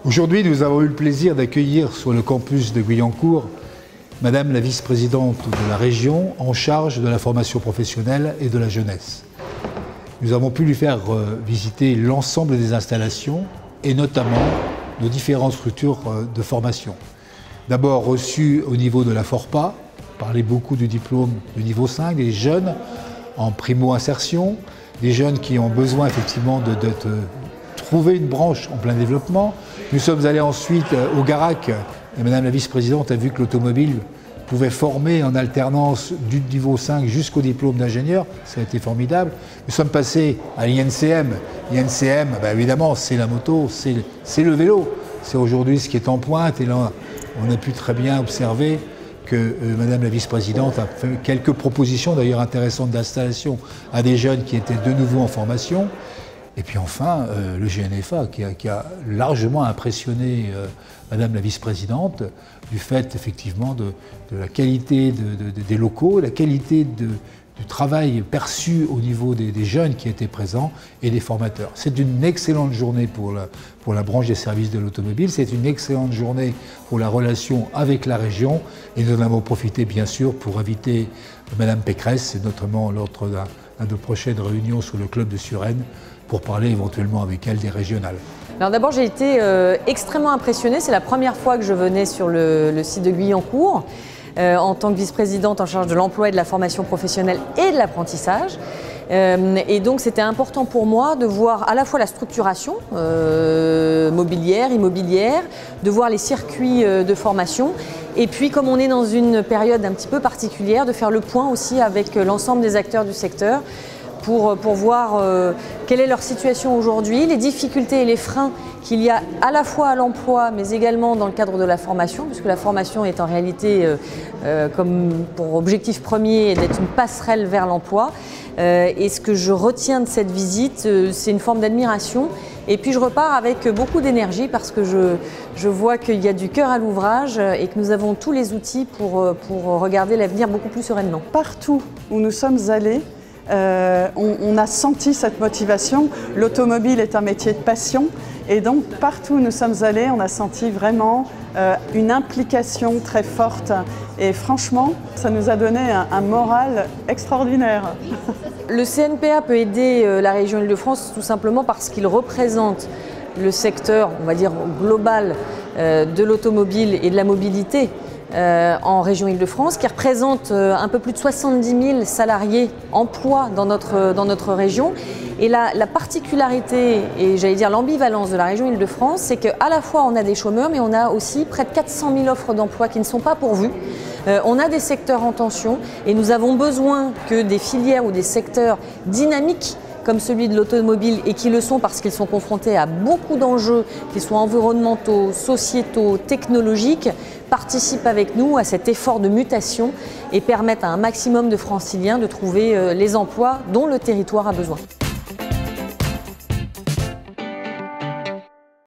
Aujourd'hui, nous avons eu le plaisir d'accueillir sur le campus de Guyancourt Madame la vice-présidente de la région en charge de la formation professionnelle et de la jeunesse. Nous avons pu lui faire visiter l'ensemble des installations et notamment nos différentes structures de formation. D'abord reçu au niveau de la FORPA, parler beaucoup du diplôme de niveau 5, des jeunes en primo-insertion, des jeunes qui ont besoin effectivement de trouver une branche en plein développement. Nous sommes allés ensuite au Garac et Madame la vice-présidente a vu que l'automobile pouvait former en alternance du niveau 5 jusqu'au diplôme d'ingénieur. Ça a été formidable. Nous sommes passés à l'INCM. L'INCM, évidemment, c'est la moto, c'est le vélo. C'est aujourd'hui ce qui est en pointe. Et là, on a pu très bien observer que Madame la vice-présidente a fait quelques propositions, d'ailleurs intéressantes, d'installation à des jeunes qui étaient de nouveau en formation. Et puis enfin, le GNFA qui a largement impressionné Madame la vice-présidente du fait effectivement de la qualité des locaux, la qualité du travail perçu au niveau des jeunes qui étaient présents et des formateurs. C'est une excellente journée pour la branche des services de l'automobile, c'est une excellente journée pour la relation avec la région et nous en avons profité bien sûr pour inviter Madame Pécresse, notamment lors d'un de prochaines réunions sur le club de Suresnes, pour parler éventuellement avec elle des régionales. Alors d'abord, j'ai été extrêmement impressionnée. C'est la première fois que je venais sur le site de Guyancourt en tant que vice-présidente en charge de l'emploi et de la formation professionnelle et de l'apprentissage. Et donc c'était important pour moi de voir à la fois la structuration mobilière, immobilière, de voir les circuits de formation et puis comme on est dans une période un petit peu particulière, de faire le point aussi avec l'ensemble des acteurs du secteur pour voir quelle est leur situation aujourd'hui, les difficultés et les freins qu'il y a à la fois à l'emploi, mais également dans le cadre de la formation, puisque la formation est en réalité comme pour objectif premier d'être une passerelle vers l'emploi. Et ce que je retiens de cette visite, c'est une forme d'admiration. Et puis je repars avec beaucoup d'énergie parce que je vois qu'il y a du cœur à l'ouvrage et que nous avons tous les outils pour regarder l'avenir beaucoup plus sereinement. Partout où nous sommes allés, on a senti cette motivation. L'automobile est un métier de passion et donc partout où nous sommes allés, on a senti vraiment une implication très forte et franchement, ça nous a donné un moral extraordinaire. Le CNPA peut aider la région Île-de-France tout simplement parce qu'il représente le secteur, on va dire, global de l'automobile et de la mobilité en région Île-de-France, qui représente un peu plus de 70 000 salariés emplois dans notre région. Et la particularité, et j'allais dire l'ambivalence de la région Île-de-France, c'est qu'à la fois on a des chômeurs, mais on a aussi près de 400 000 offres d'emploi qui ne sont pas pourvues. On a des secteurs en tension et nous avons besoin que des filières ou des secteurs dynamiques comme celui de l'automobile et qui le sont parce qu'ils sont confrontés à beaucoup d'enjeux, qu'ils soient environnementaux, sociétaux, technologiques, participent avec nous à cet effort de mutation et permettent à un maximum de Franciliens de trouver les emplois dont le territoire a besoin.